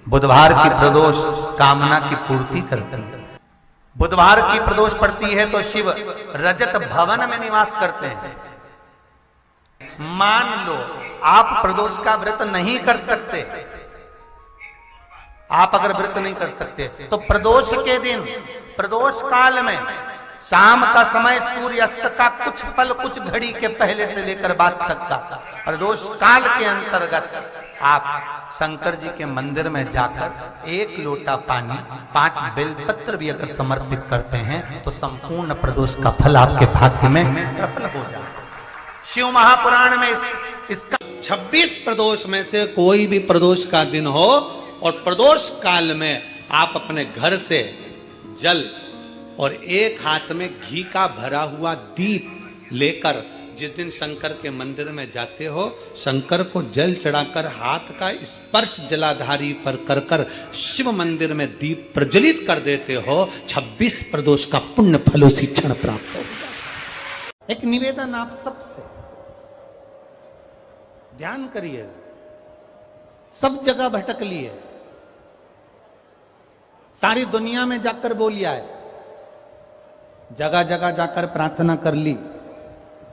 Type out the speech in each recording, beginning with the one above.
बुधवार की प्रदोष कामना की पूर्ति करती है। बुधवार की प्रदोष पड़ती है तो शिव रजत भवन में निवास करते हैं। मान लो आप प्रदोष का व्रत नहीं कर सकते, आप अगर व्रत नहीं कर सकते तो प्रदोष के दिन, प्रदोष काल में शाम का समय सूर्यास्त का कुछ पल, कुछ घड़ी के पहले से लेकर बाद तक का प्रदोष काल के अंतर्गत आप शंकर जी के मंदिर में जाकर 1 लोटा पानी, 5 बेलपत्र भी अगर समर्पित करते हैं तो संपूर्ण प्रदोष का फल आपके भाग्य में प्रबल हो जाए। शिव महापुराण में इसका 26 प्रदोष में से कोई भी प्रदोष का दिन हो और प्रदोष काल में आप अपने घर से जल और एक हाथ में घी का भरा हुआ दीप लेकर जिस दिन शंकर के मंदिर में जाते हो, शंकर को जल चढ़ाकर हाथ का स्पर्श जलाधारी पर कर कर शिव मंदिर में दीप प्रज्वलित कर देते हो, 26 प्रदोष का पुण्य फल उसी क्षण प्राप्त हो जाए। एक निवेदन आप सबसे ध्यान करिएगा, सब जगह भटक लिए, सारी दुनिया में जाकर बोलिया है, जगह जगह जाकर प्रार्थना कर ली,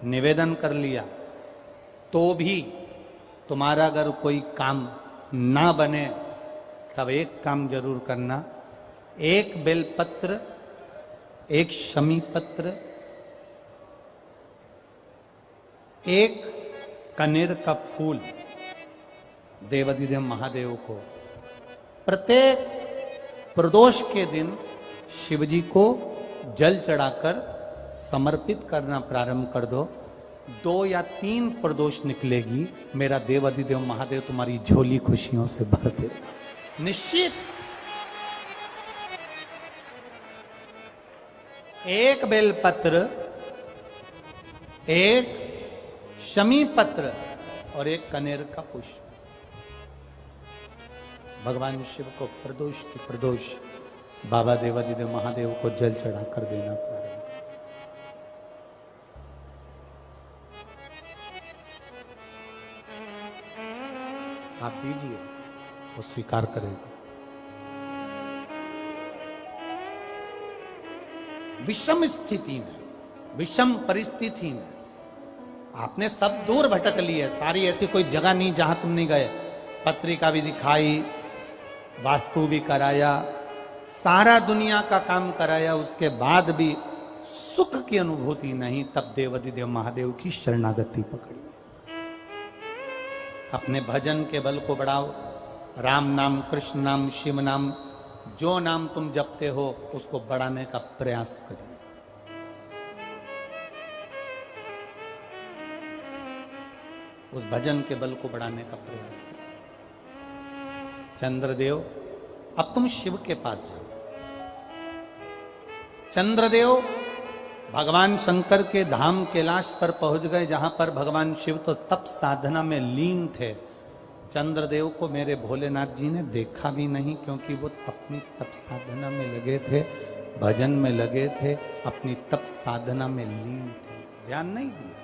निवेदन कर लिया, तो भी तुम्हारा अगर कोई काम ना बने तब एक काम जरूर करना, 1 बेलपत्र, 1 शमी पत्र, 1 कनेर का फूल देवाधिदेव महादेव को प्रत्येक प्रदोष के दिन शिवजी को जल चढ़ाकर समर्पित करना प्रारंभ कर दो। 2 या 3 प्रदोष निकलेगी, मेरा देवाधिदेव महादेव तुम्हारी झोली खुशियों से भर दे निश्चित। 1 बेलपत्र, 1 शमी पत्र और 1 कनेर का पुष्प भगवान शिव को प्रदोष की प्रदोष बाबा देवाधिदेव महादेव को जल चढ़ाकर देना प्रारंभ। आप दीजिए, वो स्वीकार करेगा। विषम स्थिति में, विषम परिस्थिति में आपने सब दूर भटक लिए, सारी ऐसी कोई जगह नहीं जहां तुम नहीं गए, पत्रिका भी दिखाई, वास्तु भी कराया, सारा दुनिया का काम कराया, उसके बाद भी सुख की अनुभूति नहीं, तब देवाधिदेव महादेव की शरणागति पकड़ी। अपने भजन के बल को बढ़ाओ, राम नाम, कृष्ण नाम, शिव नाम, जो नाम तुम जपते हो उसको बढ़ाने का प्रयास करिए। उस भजन के बल को बढ़ाने का प्रयास करिए। चंद्रदेव, अब तुम शिव के पास जाओ। चंद्रदेव भगवान शंकर के धाम कैलाश पर पहुंच गए, जहां पर भगवान शिव तो तप साधना में लीन थे। चंद्रदेव को मेरे भोलेनाथ जी ने देखा भी नहीं, क्योंकि वो अपनी तप साधना में लगे थे, भजन में लगे थे, अपनी तप साधना में लीन थे, ध्यान नहीं दिया।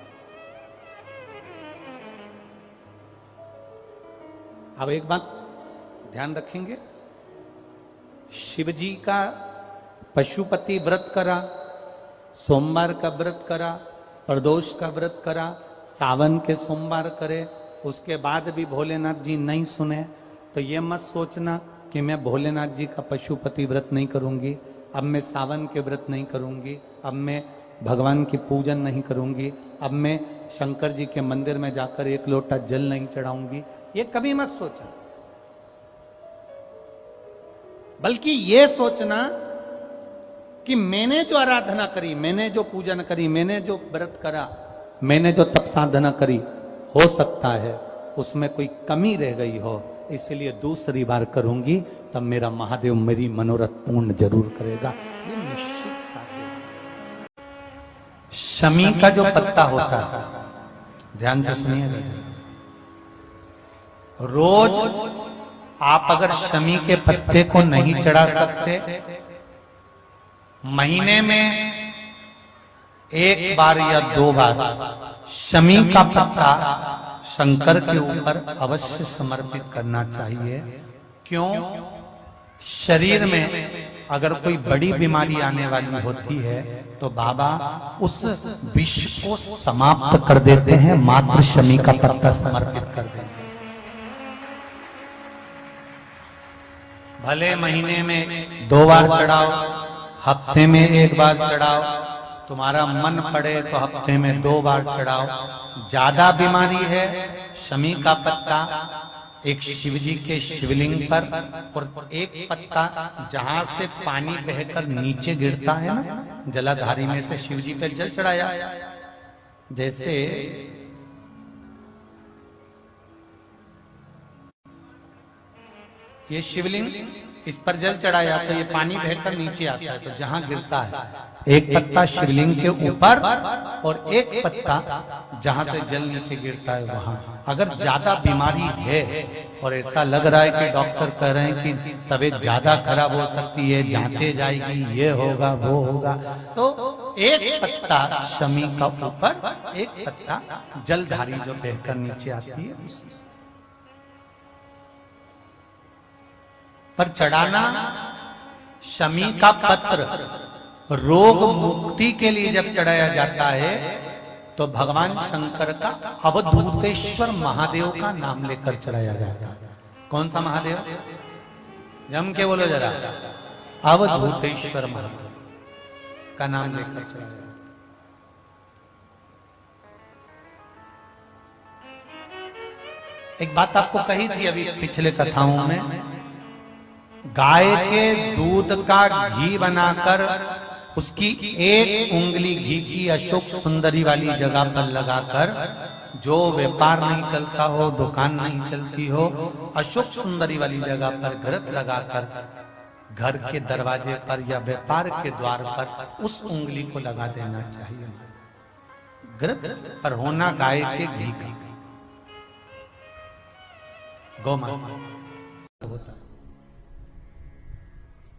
अब एक बात ध्यान रखेंगे, शिव जी का पशुपति व्रत करा, सोमवार का व्रत करा, प्रदोष का व्रत करा, सावन के सोमवार करे, उसके बाद भी भोलेनाथ जी नहीं सुने, तो ये मत सोचना कि मैं भोलेनाथ जी का पशुपति व्रत नहीं करूंगी, अब मैं सावन के व्रत नहीं करूंगी, अब मैं भगवान की पूजन नहीं करूंगी, अब मैं शंकर जी के मंदिर में जाकर 1 लोटा जल नहीं चढ़ाऊंगी, ये कभी मत सोचना। बल्कि ये सोचना कि मैंने जो आराधना करी, मैंने जो पूजन करी, मैंने जो व्रत करा, मैंने जो तप साधना करी, हो सकता है उसमें कोई कमी रह गई हो, इसलिए दूसरी बार करूंगी, तब मेरा महादेव मेरी मनोरथ पूर्ण जरूर करेगा। ये निश्चित बात है। शमी का जो पत्ता होता है, ध्यान से सुनिएगा, रोज आप अगर शमी के पत्ते को नहीं चढ़ा सकते, महीने में 1 बार या 2 बार शमी का पत्ता शंकर के ऊपर अवश्य समर्पित करना चाहिए। क्यों? शरीर में अगर कोई बड़ी बीमारी आने वाली होती है तो बाबा उस विष को समाप्त कर देते हैं, मात्र शमी का पत्ता समर्पित कर देते हैं। भले महीने में 2 बार चढ़ाओ, हफ्ते में 1 बार चढ़ाओ, तुम्हारा मन पड़े तो हफ्ते में 2 बार चढ़ाओ। ज्यादा बीमारी है, शमी का पत्ता एक शिवजी के शिवलिंग पर और एक पत्ता जहां से पानी बहकर नीचे गिरता है ना, जलाधारी में से शिवजी पे जल चढ़ाया। जैसे ये शिवलिंग, इस पर जल चढ़ाया तो ये पानी बहकर नीचे आता है, तो जहां गिरता है एक पत्ता शिवलिंग के ऊपर और एक पत्ता जहां से जल नीचे गिरता है वहां। अगर ज्यादा बीमारी है और ऐसा लग रहा है कि डॉक्टर कह रहे हैं कि तबीयत ज्यादा खराब हो सकती है, जांचे जाएगी, ये होगा वो होगा, तो एक पत्ता शमी का ऊपर, एक पत्ता जलधारी जो बहकर नीचे आती है पर चढ़ाना। शमी का पत्र रोग मुक्ति के लिए जब चढ़ाया जाता है तो भगवान शंकर का अवधूतेश्वर महादेव का नाम लेकर चढ़ाया जाता है। कौन सा महादेव? जम के बोलो जरा। अवधूतेश्वर महादेव का नाम लेकर चढ़ाया जाता है। एक बात आपको कही थी अभी पिछले कथाओं में, गाय के दूध का घी बनाकर उसकी एक उंगली घी की अशोक सुंदरी वाली जगह पर लगाकर, जो व्यापार नहीं चलता हो, दुकान नहीं चलती हो, अशोक सुंदरी वाली जगह पर घृत लगाकर घर के दरवाजे पर या व्यापार के द्वार पर उस उंगली को लगा देना चाहिए। घृत पर होना गाय के घी का, गौमाता होता है।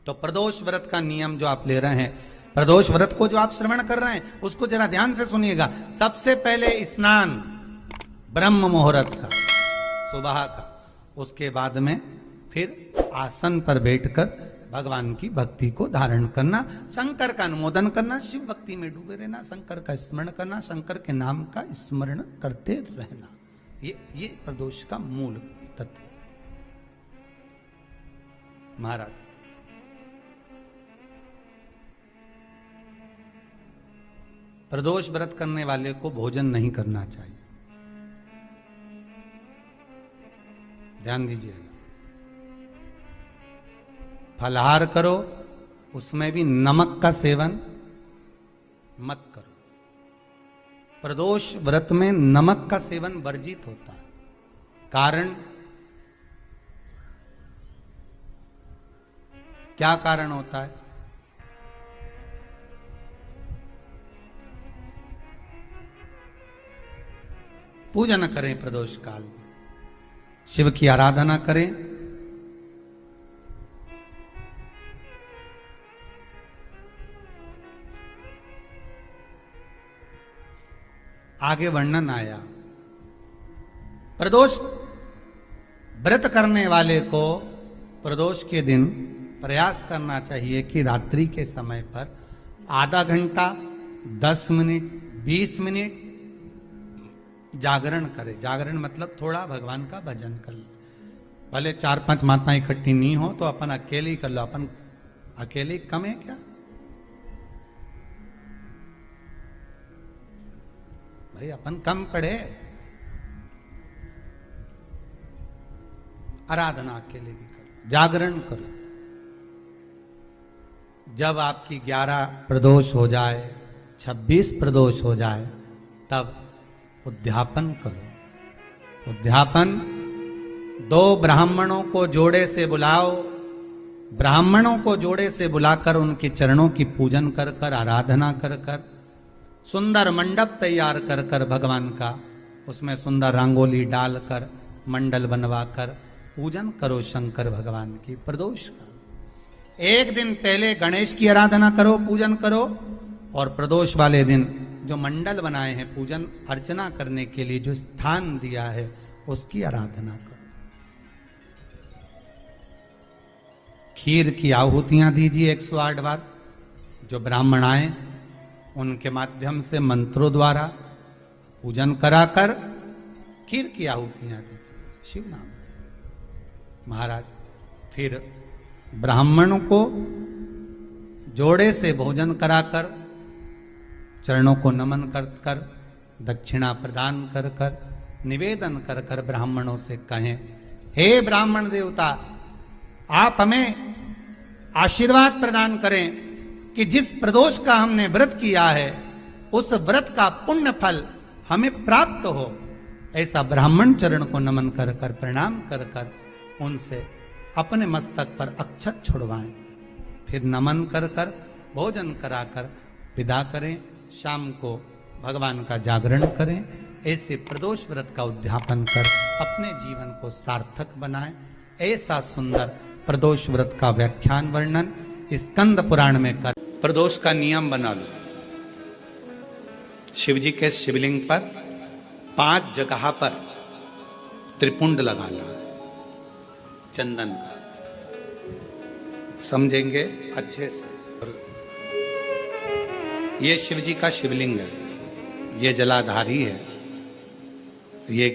तो प्रदोष व्रत का नियम जो आप ले रहे हैं, प्रदोष व्रत को जो आप श्रवण कर रहे हैं उसको जरा ध्यान से सुनिएगा। सबसे पहले स्नान ब्रह्म मुहूर्त का, सुबह का, उसके बाद में फिर आसन पर बैठकर भगवान की भक्ति को धारण करना, शंकर का अनुमोदन करना, शिव भक्ति में डूबे रहना, शंकर का स्मरण करना, शंकर के नाम का स्मरण करते रहना। ये प्रदोष का मूल तत्व। महाराज प्रदोष व्रत करने वाले को भोजन नहीं करना चाहिए, ध्यान दीजिएगा। फलाहार करो, उसमें भी नमक का सेवन मत करो। प्रदोष व्रत में नमक का सेवन वर्जित होता है। कारण क्या कारण होता है? पूजन करें प्रदोष काल में, शिव की आराधना करें, आगे वर्णन आया। प्रदोष व्रत करने वाले को प्रदोष के दिन प्रयास करना चाहिए कि रात्रि के समय पर आधा घंटा, 10 मिनट, 20 मिनट जागरण करे। जागरण मतलब थोड़ा भगवान का भजन कर ले। भले 4-5 माताएं इकट्ठी नहीं हो तो अपन अकेले ही कर लो। अपन अकेले कम है क्या भाई? अपन कम पड़े। आराधना अकेले भी करो, जागरण करो। जब आपकी 11 प्रदोष हो जाए, 26 प्रदोष हो जाए, तब उद्यापन करो। उद्यापन 2 ब्राह्मणों को जोड़े से बुलाओ। ब्राह्मणों को जोड़े से बुलाकर उनके चरणों की पूजन कर कर, आराधना कर कर, सुंदर मंडप तैयार कर कर भगवान का, उसमें सुंदर रंगोली डालकर, मंडल बनवाकर पूजन करो शंकर भगवान की प्रदोष का। एक दिन पहले गणेश की आराधना करो, पूजन करो, और प्रदोष वाले दिन जो मंडल बनाए हैं पूजन अर्चना करने के लिए, जो स्थान दिया है, उसकी आराधना करो। खीर की आहुतियां दीजिए 108 बार। जो ब्राह्मण आए उनके माध्यम से मंत्रों द्वारा पूजन कराकर खीर की आहुतियां दीजिए शिव नाम। महाराज फिर ब्राह्मणों को जोड़े से भोजन कराकर चरणों को नमन कर कर दक्षिणा प्रदान कर कर निवेदन कर कर ब्राह्मणों से कहें, हे ब्राह्मण देवता, आप हमें आशीर्वाद प्रदान करें कि जिस प्रदोष का हमने व्रत किया है उस व्रत का पुण्य फल हमें प्राप्त हो। ऐसा ब्राह्मण चरण को नमन कर कर प्रणाम कर कर उनसे अपने मस्तक पर अक्षत छुड़वाएं। फिर नमन कर कर भोजन कराकर विदा करें। शाम को भगवान का जागरण करें। ऐसे प्रदोष व्रत का उद्यापन कर अपने जीवन को सार्थक बनाएं। ऐसा सुंदर प्रदोष व्रत का व्याख्यान वर्णन स्कंद पुराण में कर प्रदोष का नियम बना लो। शिव जी के शिवलिंग पर 5 जगह पर त्रिपुंड लगाना चंदन का, समझेंगे अच्छे से। ये शिव जी का शिवलिंग है, ये जलाधारी है, ये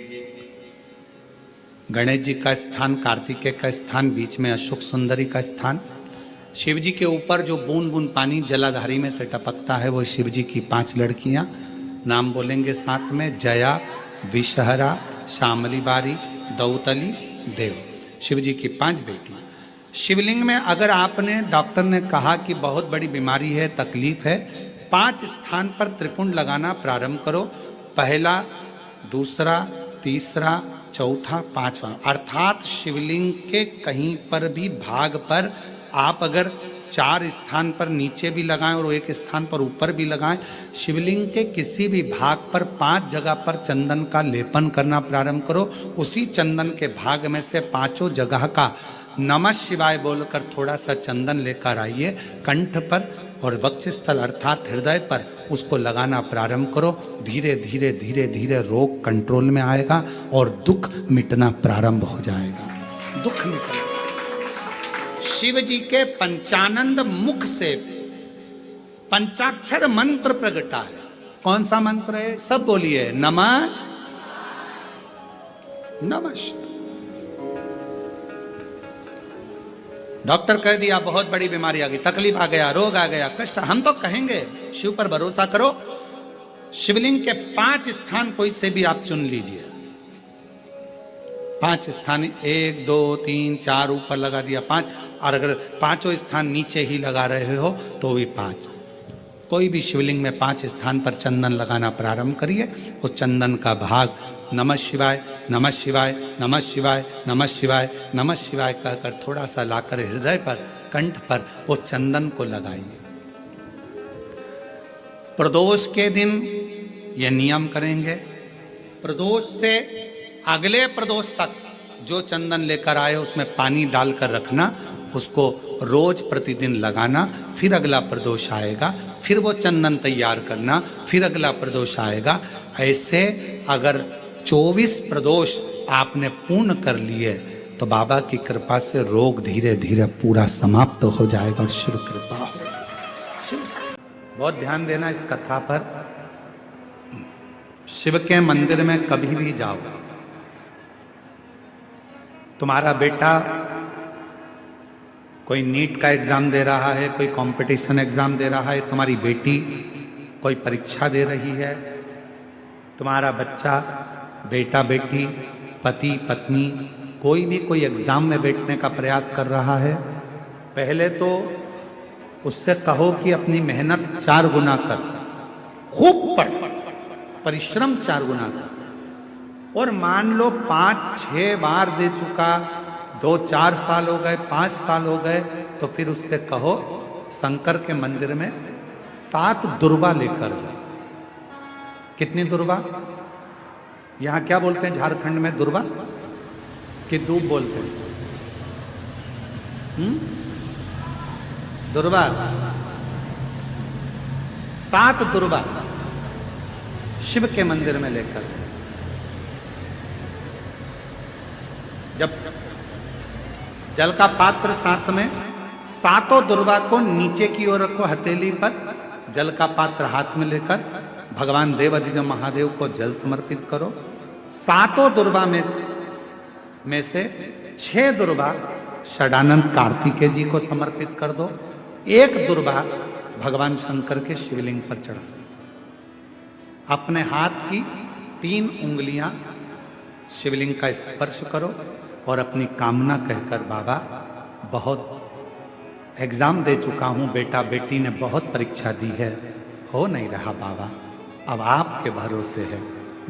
गणेश जी का स्थान, कार्तिकेय का स्थान, बीच में अशोक सुंदरी का स्थान। शिव जी के ऊपर जो बूंद बूंद पानी जलाधारी में से टपकता है वो शिव जी की 5 लड़कियां। नाम बोलेंगे साथ में, जया, विषहरा, श्यामली बारी, दौतली, देव। शिव जी की 5 बेटियां। शिवलिंग में अगर आपने, डॉक्टर ने कहा कि बहुत बड़ी बीमारी है, तकलीफ है, 5 स्थान पर त्रिपुंड लगाना प्रारंभ करो। पहला, दूसरा, तीसरा, चौथा, 5वां। अर्थात शिवलिंग के कहीं पर भी भाग पर आप अगर 4 स्थान पर नीचे भी लगाएं और 1 स्थान पर ऊपर भी लगाएं, शिवलिंग के किसी भी भाग पर 5 जगह पर चंदन का लेपन करना प्रारंभ करो। उसी चंदन के भाग में से 5 जगह का नमः शिवाय बोलकर थोड़ा सा चंदन लेकर आइए कंठ पर और वक्षस्थल अर्थात हृदय पर उसको लगाना प्रारंभ करो। धीरे धीरे धीरे धीरे रोग कंट्रोल में आएगा और दुख मिटना प्रारंभ हो जाएगा। दुख मिटेगा। शिव जी के पंचानंद मुख से पंचाक्षर मंत्र प्रगटा है। कौन सा मंत्र है? सब बोलिए, नमः नमः। डॉक्टर कह दिया बहुत बड़ी बीमारी आ गई, तकलीफ आ गया, रोग आ गया, कष्ट, हम तो कहेंगे शिव पर भरोसा करो। शिवलिंग के 5 स्थान कोई से भी आप चुन लीजिए। 5 स्थान, 1 2 3 4 ऊपर लगा दिया 5, और अगर 5 स्थान नीचे ही लगा रहे हो तो भी 5। कोई भी शिवलिंग में 5 स्थान पर चंदन लगाना प्रारंभ करिए। उस चंदन का भाग नमः शिवाय नमः शिवाय नमः शिवाय नमः शिवाय नमः शिवाय कहकर थोड़ा सा लाकर हृदय पर, कंठ पर वो चंदन को लगाइए। प्रदोष के दिन ये नियम करेंगे। प्रदोष से अगले प्रदोष तक जो चंदन लेकर आए उसमें पानी डालकर रखना, उसको रोज प्रतिदिन लगाना। फिर अगला प्रदोष आएगा, फिर वो चंदन तैयार करना, फिर अगला प्रदोष आएगा। ऐसे अगर 24 प्रदोष आपने पूर्ण कर लिए तो बाबा की कृपा से रोग धीरे धीरे पूरा समाप्त हो जाएगा और शिव कृपा। बहुत ध्यान देना इस कथा पर। शिव के मंदिर में कभी भी जाओ, तुम्हारा बेटा कोई नीट का एग्जाम दे रहा है, कोई कंपटीशन एग्जाम दे रहा है, तुम्हारी बेटी कोई परीक्षा दे रही है, तुम्हारा बच्चा, बेटा बेटी, पति पत्नी, कोई भी कोई एग्जाम में बैठने का प्रयास कर रहा है, पहले तो उससे कहो कि अपनी मेहनत 4 गुना कर, खूब पढ़, परिश्रम 4 गुना कर। और मान लो 5-6 बार दे चुका, 2-4 साल हो गए, 5 साल हो गए, तो फिर उससे कहो शंकर के मंदिर में 7 दुर्वा लेकर जाओ। कितनी दुर्वा? यहां क्या बोलते हैं झारखंड में? दुर्वा कि दूब बोलते हैं? दुर्वा। 7 दुर्वा शिव के मंदिर में लेकर, जब जल का पात्र साथ में सातों दुर्वा को नीचे की ओर रखो, हथेली पर जल का पात्र हाथ में लेकर भगवान देवाधिदेव महादेव को जल समर्पित करो। सातों दुर्वा में से 6 दुर्वा षडानंद कार्तिकेय जी को समर्पित कर दो। 1 दुर्वा भगवान शंकर के शिवलिंग पर चढ़ा दो। अपने हाथ की 3 उंगलियां शिवलिंग का स्पर्श करो और अपनी कामना कहकर, बाबा बहुत एग्जाम दे चुका हूं, बेटा बेटी ने बहुत परीक्षा दी है, हो नहीं रहा बाबा, अब आपके भरोसे है।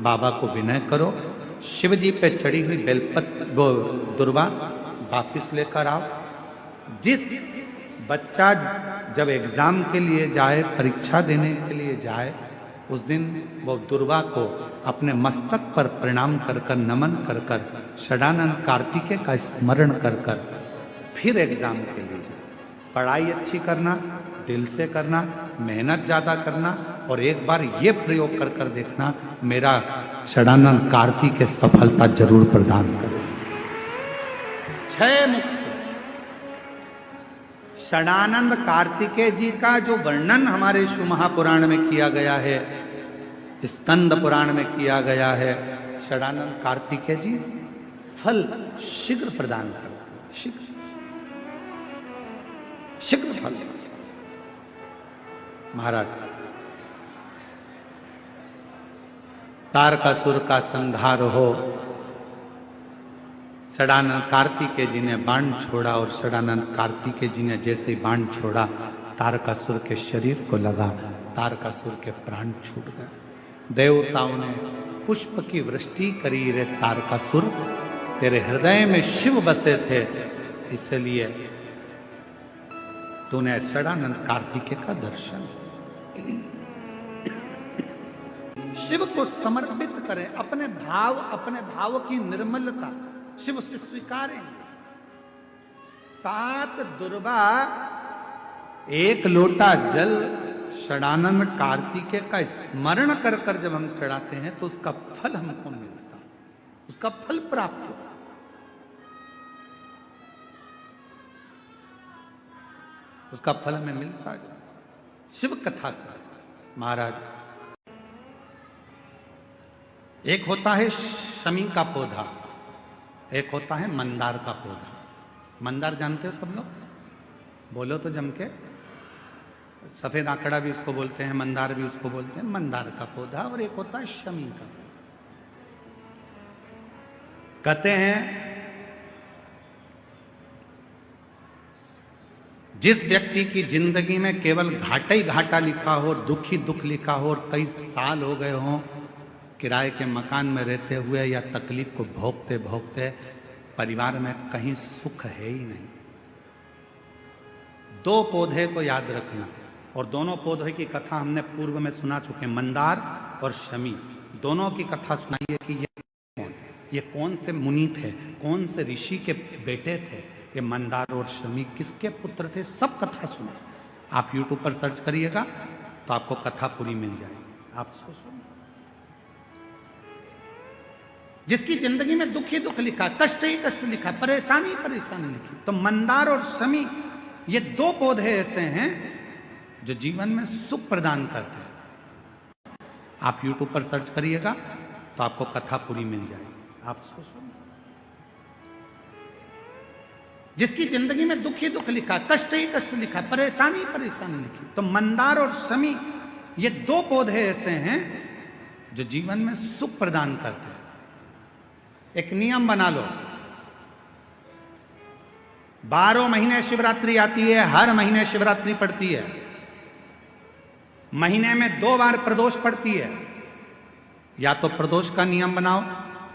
बाबा को विनय करो, शिव जी पे चढ़ी हुई बेलपत्र वो दुर्वा वापिस लेकर आओ। जिस बच्चा जब एग्जाम के लिए जाए, परीक्षा देने के लिए जाए, उस दिन वो दुर्वा को अपने मस्तक पर प्रणाम कर कर, नमन कर कर, षडानंद कार्तिकेय का स्मरण कर कर फिर एग्जाम के लिए जाए। पढ़ाई अच्छी करना, दिल से करना, मेहनत ज्यादा करना, और एक बार ये प्रयोग कर कर देखना, मेरा षडानंद कार्तिकेय सफलता जरूर प्रदान करे। 6 मुख से षडानंद कार्तिकेय जी का जो वर्णन हमारे शिव महापुराण में किया गया है, स्कंद पुराण में किया गया है, षडानंद कार्तिकेय जी फल शीघ्र प्रदान करते हैं, शीघ्र फल। महाराज, तारकासुर का संहार हो, षडानंद कार्तिकेय जी ने बाण छोड़ा, और षडानंद कार्तिकेय जी ने जैसे बाण छोड़ा, तारकासुर के शरीर को लगा, तारकासुर के प्राण छूट गए। देवताओं ने पुष्प की वृष्टि करी, रे तारकासुर तेरे हृदय में शिव बसे थे, इसलिए तूने षडानंद कार्तिकेय का दर्शन। शिव को समर्पित करें, अपने भाव की निर्मलता शिव से स्वीकारें। 7 दुर्वा 1 लोटा जल षडानंद कार्तिकेय का स्मरण कर कर जब हम चढ़ाते हैं तो उसका फल हमको मिलता, उसका फल प्राप्त होता। उसका फल हमें मिलता है। शिव कथा का महाराज, एक होता है शमी का पौधा, एक होता है मंदार का पौधा। मंदार जानते हो सब लोग? बोलो तो जम के। सफेद आंकड़ा भी उसको बोलते हैं, मंदार भी उसको बोलते हैं। मंदार का पौधा, और एक होता है शमी का। कहते हैं जिस व्यक्ति की जिंदगी में केवल घाटा ही घाटा लिखा हो, दुख ही दुख लिखा हो, और कई साल हो गए हों किराए के मकान में रहते हुए या तकलीफ को भोगते भोगते, परिवार में कहीं सुख है ही नहीं, 2 पौधे को याद रखना। और दोनों पौधे की कथा हमने पूर्व में सुना चुके, मंदार और शमी। दोनों की कथा सुनाइए कि ये कौन से मुनि थे, कौन से ऋषि के बेटे थे, ये मंदार और शमी किसके पुत्र थे, सब कथा सुने। आप YouTube पर सर्च करिएगा तो आपको कथा पूरी मिल जाएगी। आप सुनो। जिसकी जिंदगी में दुख ही दुख लिखा, कष्ट ही कष्ट लिखा, परेशानी ही परेशानी लिखी, तो मंदार और शमी ये 2 पौधे ऐसे हैं जो जीवन में सुख प्रदान करते हैं। आप YouTube पर सर्च करिएगा तो आपको कथा पूरी मिल जाएगी। आप सोचो, जिसकी जिंदगी में दुख ही दुख लिखा, कष्ट ही कष्ट लिखा, परेशानी ही परेशानी लिखी, तो मंदार और शमी ये 2 पौधे ऐसे हैं जो जीवन में सुख प्रदान करते हैं। एक नियम बना लो, 12 महीने शिवरात्रि आती है, हर महीने शिवरात्रि पड़ती है, महीने में 2 बार प्रदोष पड़ती है। या तो प्रदोष का नियम बनाओ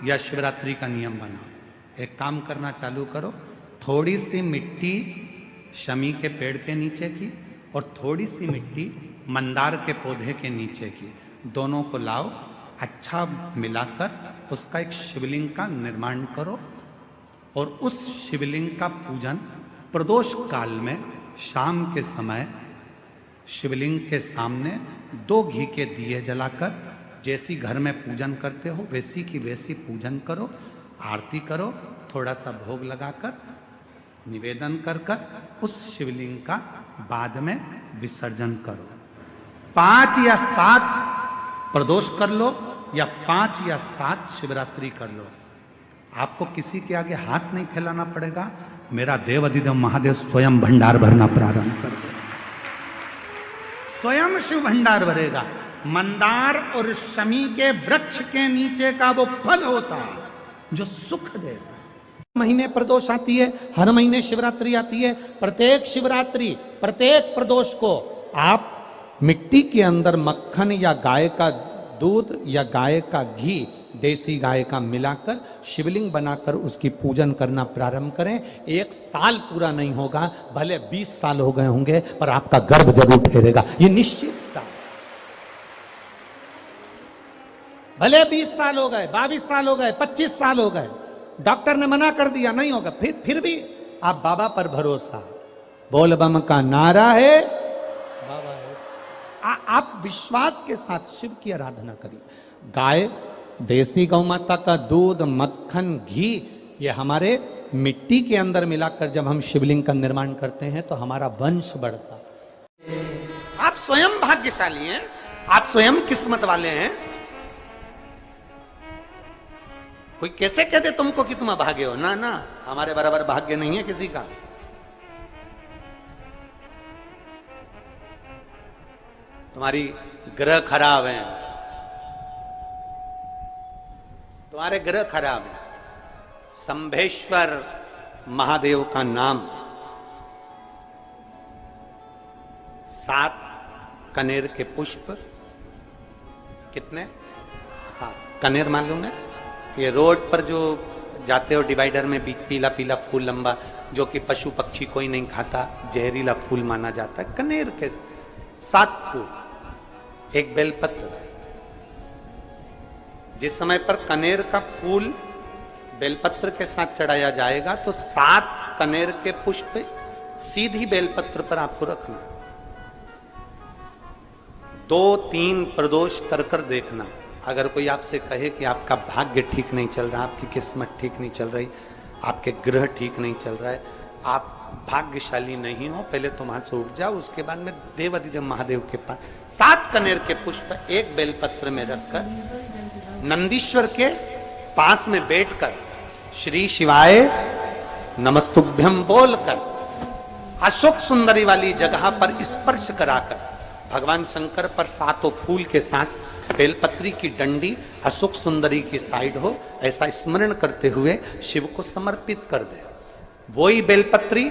या शिवरात्रि का नियम बनाओ। एक काम करना चालू करो, थोड़ी सी मिट्टी शमी के पेड़ के नीचे की और थोड़ी सी मिट्टी मंदार के पौधे के नीचे की, दोनों को लाओ, अच्छा मिलाकर उसका एक शिवलिंग का निर्माण करो, और उस शिवलिंग का पूजन प्रदोष काल में शाम के समय शिवलिंग के सामने 2 घी के दिए जलाकर, जैसी घर में पूजन करते हो वैसी की वैसी पूजन करो, आरती करो, थोड़ा सा भोग लगाकर निवेदन कर कर उस शिवलिंग का बाद में विसर्जन करो। 5 या 7 प्रदोष कर लो या 5 या 7 शिवरात्रि कर लो, आपको किसी के आगे हाथ नहीं फैलाना पड़ेगा। मेरा देव अधिदेव महादेव स्वयं भंडार भरना प्रारंभ कर दे, स्वयं शिव भंडार भरेगा। मंदार और शमी के वृक्ष के नीचे का वो फल होता है जो सुख देता। महीने प्रदोष आती है, हर महीने शिवरात्रि आती है। प्रत्येक शिवरात्रि, प्रत्येक प्रदोष को आप मिट्टी के अंदर मक्खन या गाय का दूध या गाय का घी, देसी गाय का मिलाकर शिवलिंग बनाकर उसकी पूजन करना प्रारंभ करें। 1 साल पूरा नहीं होगा, भले 20 साल हो गए होंगे, पर आपका गर्भ जरूर ठहरेगा, ये निश्चित। भले 20 साल हो गए, 22 साल हो गए, 25 साल हो गए, डॉक्टर ने मना कर दिया नहीं होगा, फिर भी आप बाबा पर भरोसा, बोल बम का नारा है, बाबा है। आप विश्वास के साथ शिव की आराधना करिए। गाय, देसी गौ माता का दूध, मक्खन, घी, ये हमारे मिट्टी के अंदर मिलाकर जब हम शिवलिंग का निर्माण करते हैं तो हमारा वंश बढ़ता। आप स्वयं भाग्यशाली हैं, आप स्वयं किस्मत वाले हैं। कोई कैसे कहते तुमको कि तुम अभागे हो? ना ना, हमारे बराबर भाग्य नहीं है किसी का। तुम्हारी ग्रह खराब है, तुम्हारे ग्रह खराब है। संभेश्वर महादेव का नाम 7 कनेर के पुष्प, कितने? 7 कनेर मालूम है? ये रोड पर जो जाते हो डिवाइडर में पीला पीला फूल लंबा, जो कि पशु पक्षी कोई नहीं खाता, जहरीला फूल माना जाता है। कनेर के 7 फूल, एक बेलपत्र। जिस समय पर कनेर का फूल बेलपत्र के साथ चढ़ाया जाएगा तो 7 कनेर के पुष्प सीधी बेलपत्र पर आपको रखना। 2-3 प्रदोष कर कर देखना। अगर कोई आपसे कहे कि आपका भाग्य ठीक नहीं चल रहा, आपकी किस्मत ठीक नहीं चल रही, आपके ग्रह ठीक नहीं चल रहा है, आप भाग्यशाली नहीं हो, पहले तो वहां से उठ जाओ। उसके बाद में देव अधिदेव महादेव के पास 7 कनेर के पुष्प एक बेलपत्र में रखकर नंदीश्वर के पास में बैठकर श्री शिवाय नमस्तुभ्यम बोलकर अशोक सुंदरी वाली जगह पर स्पर्श कराकर भगवान शंकर पर 7 फूल के साथ बेलपत्री की डंडी अशोक सुंदरी की साइड हो, ऐसा स्मरण करते हुए शिव को समर्पित कर दे। वही बेलपत्री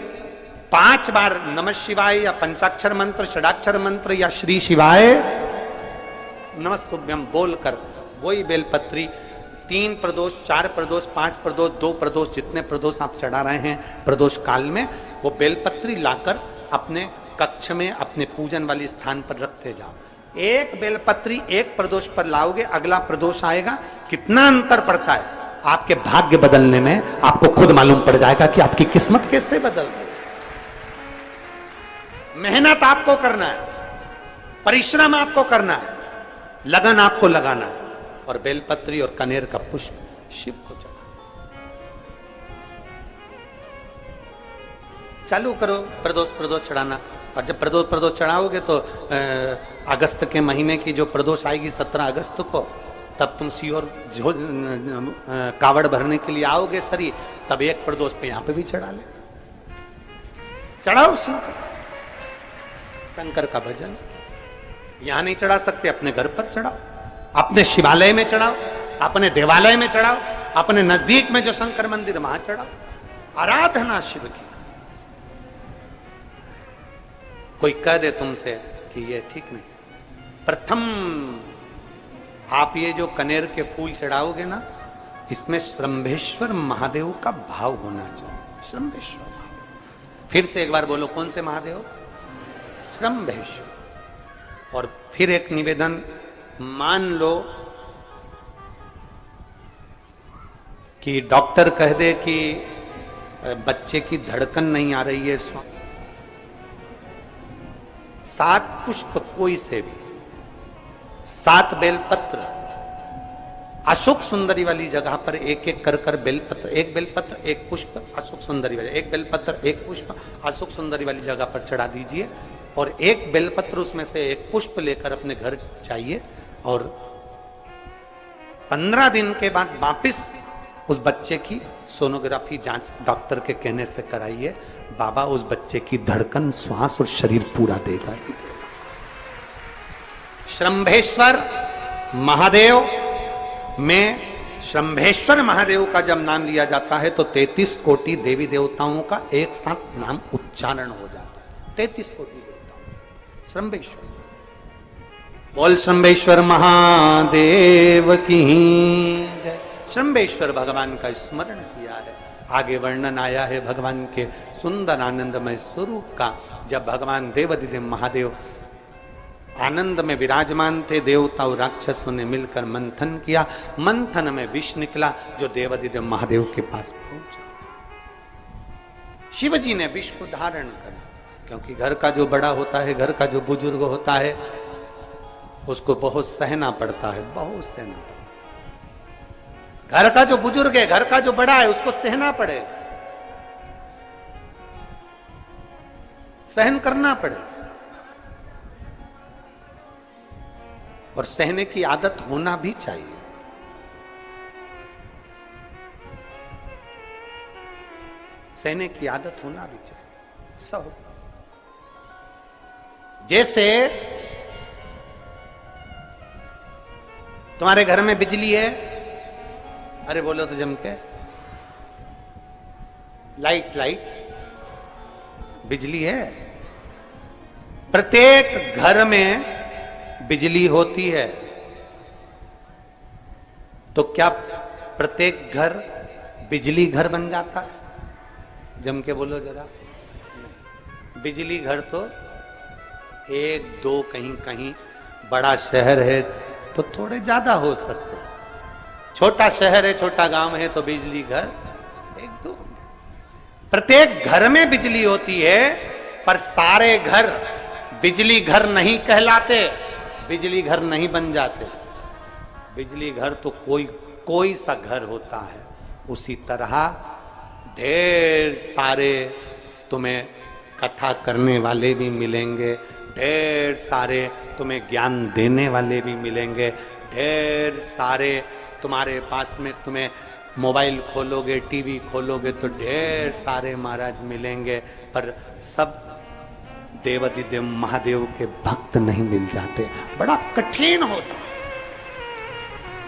5 बार नमः शिवाय या पंचाक्षर मंत्र, षडाक्षर मंत्र या श्री शिवाय नमस्तुभ्यम बोलकर वही बेलपत्री 3 प्रदोष, 4 प्रदोष, 5 प्रदोष, 2 प्रदोष, जितने प्रदोष आप चढ़ा रहे हैं प्रदोष काल में, वो बेलपत्री लाकर अपने कक्ष में अपने पूजन वाले स्थान पर रखते जाओ। एक बेलपत्री एक प्रदोष पर लाओगे, अगला प्रदोष आएगा, कितना अंतर पड़ता है आपके भाग्य बदलने में, आपको खुद मालूम पड़ जाएगा कि आपकी किस्मत कैसे बदल गई। मेहनत आपको करना है, परिश्रम आपको करना है, लगन आपको लगाना है, और बेलपत्री और कनेर का पुष्प शिव को चढ़ा। चालू करो प्रदोष चढ़ाना। और जब प्रदोष चढ़ाओगे तो अगस्त के महीने की जो प्रदोष आएगी 17 अगस्त को, तब तुम सीहोर कावड़ भरने के लिए आओगे सरी, तब एक प्रदोष पे यहां पे भी चढ़ा ले, चढ़ाओ शंकर का भजन। यहां नहीं चढ़ा सकते, अपने घर पर चढ़ाओ, अपने शिवालय में चढ़ाओ, अपने देवालय में चढ़ाओ, अपने नजदीक में जो शंकर मंदिर वहां चढ़ाओ। आराधना शिव की। कोई कह दे तुमसे कि ये ठीक नहीं, प्रथम आप ये जो कनेर के फूल चढ़ाओगे ना, इसमें श्रंभेश्वर महादेव का भाव होना चाहिए। श्रंभेश्वर महादेव, फिर से एक बार बोलो, कौन से महादेव? श्रंभेश्वर। और फिर एक निवेदन, मान लो कि डॉक्टर कह दे कि बच्चे की धड़कन नहीं आ रही है, 7 पुष्प कोई से भी, 7 बेलपत्र अशोक सुंदरी वाली जगह पर एक एक कर बेलपत्र, एक बेलपत्र एक पुष्प अशोक सुंदरी वाली, एक बेलपत्र एक पुष्प अशोक सुंदरी वाली जगह पर चढ़ा दीजिए और एक बेलपत्र उसमें से एक पुष्प लेकर अपने घर जाइए और 15 दिन के बाद वापिस उस बच्चे की सोनोग्राफी जांच डॉक्टर के कहने से कराइए। बाबा उस बच्चे की धड़कन, श्वास और शरीर पूरा देगा। श्रंभेश्वर महादेव में श्रंभेश्वर महादेव का जब नाम लिया जाता है तो 33 कोटि देवी देवताओं का एक साथ नाम उच्चारण हो जाता है। 33 कोटि देवताओं श्रंभेश्वर। बोल श्रंभेश्वर महादेव की जय। श्रंभेश्वर भगवान का स्मरण किया है। आगे वर्णन आया है भगवान के सुंदर आनंदमय स्वरूप का। जब भगवान देवाधिदेव महादेव आनंद में विराजमान थे, देवता और राक्षसों ने मिलकर मंथन किया। मंथन में विष निकला जो देवाधिदेव महादेव के पास पहुंचा। शिव जी ने विष को धारण करा, क्योंकि घर का जो बड़ा होता है, घर का जो बुजुर्ग होता है, उसको बहुत सहना पड़ता है, बहुत सहना पड़ता है। घर का जो बुजुर्ग है, घर का जो बड़ा है, उसको सहना पड़ेगा, सहन करना पड़ेगा। और सहने की आदत होना भी चाहिए। सहने की आदत होना भी चाहिए। सब जैसे तुम्हारे घर में बिजली है, अरे बोलो तो जम के, लाइट बिजली है। प्रत्येक घर में बिजली होती है, तो क्या प्रत्येक घर बिजली घर बन जाता है? जम के बोलो जरा। बिजली घर तो एक दो, कहीं कहीं बड़ा शहर है तो थोड़े ज्यादा हो सकते, छोटा शहर है, छोटा गांव है तो बिजली घर एक दो। प्रत्येक घर में बिजली होती है, पर सारे घर बिजली घर नहीं कहलाते, बिजली घर नहीं बन जाते। बिजली घर तो कोई सा घर होता है। उसी तरह ढेर सारे तुम्हें कथा करने वाले भी मिलेंगे, ढेर सारे तुम्हें ज्ञान देने वाले भी मिलेंगे, ढेर सारे तुम्हारे पास में, तुम्हें मोबाइल खोलोगे, टीवी खोलोगे तो ढेर सारे महाराज मिलेंगे, पर सब देवाधिदेव महादेव के भक्त नहीं मिल जाते। बड़ा कठिन होता,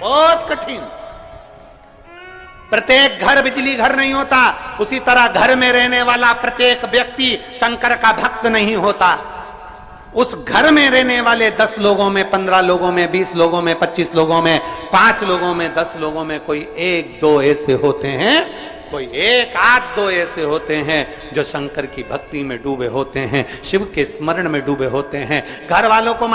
बहुत कठिन। प्रत्येक घर बिजली घर नहीं होता। उसी तरह घर में रहने वाला प्रत्येक व्यक्ति शंकर का भक्त नहीं होता। उस घर में रहने वाले 10 लोगों में, 15 लोगों में, 20 लोगों में, 25 लोगों में, 5 लोगों में, 10 लोगों में कोई 1-2 ऐसे होते हैं, कोई 1-8-2 ऐसे होते हैं जो शंकर की भक्ति में डूबे होते हैं, शिव के स्मरण में डूबे होते हैं। घर वालों को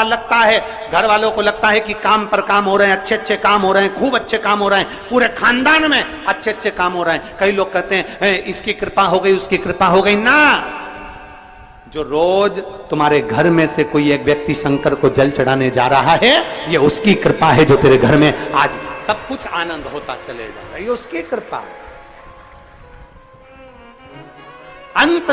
लगता है कि काम पर काम हो रहे हैं, अच्छे काम हो रहे हैं, खूब अच्छे काम हो रहे हैं, पूरे खानदान में अच्छे काम हो रहे हैं। कई लोग कहते हैं इसकी कृपा हो गई, उसकी कृपा हो गई। ना, जो रोज तुम्हारे घर में से कोई एक व्यक्ति शंकर को जल चढ़ाने जा रहा है, ये उसकी कृपा है जो तेरे घर में आज सब कुछ आनंद होता चले जा रहा है। ये उसकी कृपा है। अंत